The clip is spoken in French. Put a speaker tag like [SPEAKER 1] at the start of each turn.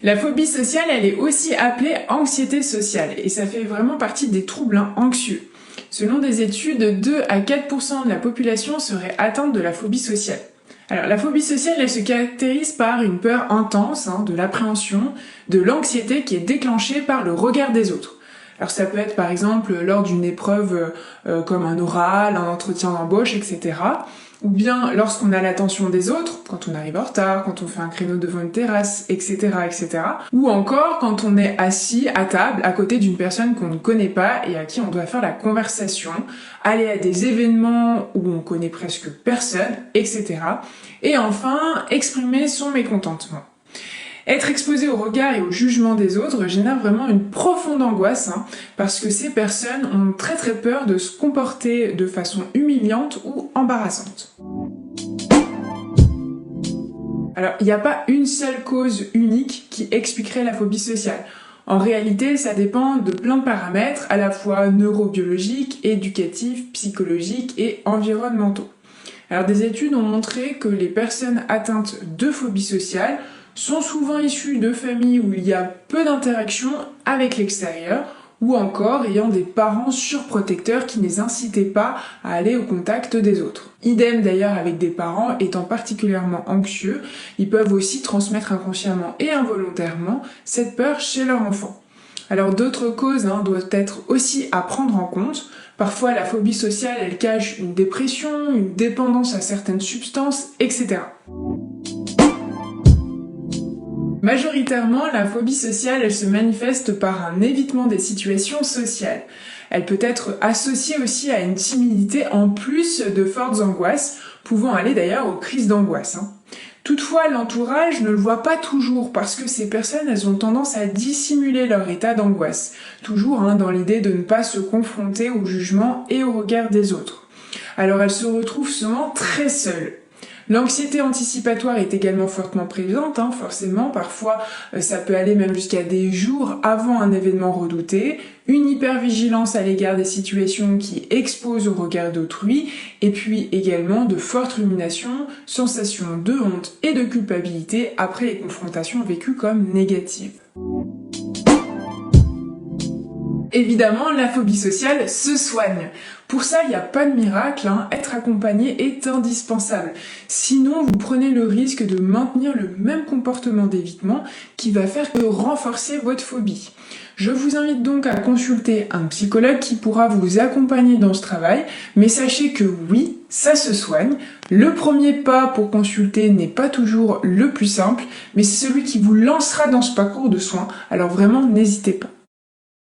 [SPEAKER 1] La phobie sociale, elle est aussi appelée anxiété sociale et ça fait vraiment partie des troubles anxieux. Selon des études, 2 à 4% de la population serait atteinte de la phobie sociale. Alors la phobie sociale, elle se caractérise par une peur intense, de l'appréhension, de l'anxiété qui est déclenchée par le regard des autres. Alors ça peut être par exemple lors d'une épreuve comme un oral, un entretien d'embauche, etc. Ou bien lorsqu'on a l'attention des autres, quand on arrive en retard, quand on fait un créneau devant une terrasse, etc., etc. Ou encore quand on est assis à table à côté d'une personne qu'on ne connaît pas et à qui on doit faire la conversation, aller à des événements où on connaît presque personne, etc. Et enfin, exprimer son mécontentement. Être exposé au regard et au jugement des autres génère vraiment une profonde angoisse, parce que ces personnes ont très peur de se comporter de façon humiliante ou embarrassante. Alors, il n'y a pas une seule cause unique qui expliquerait la phobie sociale. En réalité, ça dépend de plein de paramètres, à la fois neurobiologiques, éducatifs, psychologiques et environnementaux. Alors, des études ont montré que les personnes atteintes de phobie sociale sont souvent issus de familles où il y a peu d'interaction avec l'extérieur ou encore ayant des parents surprotecteurs qui ne les incitaient pas à aller au contact des autres. Idem d'ailleurs avec des parents étant particulièrement anxieux, ils peuvent aussi transmettre inconsciemment et involontairement cette peur chez leur enfant. Alors d'autres causes doivent être aussi à prendre en compte. Parfois la phobie sociale elle cache une dépression, une dépendance à certaines substances, etc. Majoritairement, la phobie sociale, elle se manifeste par un évitement des situations sociales. Elle peut être associée aussi à une timidité en plus de fortes angoisses, pouvant aller d'ailleurs aux crises d'angoisse. Toutefois, l'entourage ne le voit pas toujours parce que ces personnes, elles ont tendance à dissimuler leur état d'angoisse, toujours dans l'idée de ne pas se confronter au jugement et au regard des autres. Alors elles se retrouvent souvent très seules. L'anxiété anticipatoire est également fortement présente, forcément, parfois ça peut aller même jusqu'à des jours avant un événement redouté, une hypervigilance à l'égard des situations qui exposent au regard d'autrui, et puis également de fortes ruminations, sensations de honte et de culpabilité après les confrontations vécues comme négatives. Évidemment, la phobie sociale se soigne. Pour ça, il n'y a pas de miracle, être accompagné est indispensable. Sinon, vous prenez le risque de maintenir le même comportement d'évitement qui va faire que renforcer votre phobie. Je vous invite donc à consulter un psychologue qui pourra vous accompagner dans ce travail, mais sachez que oui, ça se soigne. Le premier pas pour consulter n'est pas toujours le plus simple, mais c'est celui qui vous lancera dans ce parcours de soins, alors vraiment n'hésitez pas.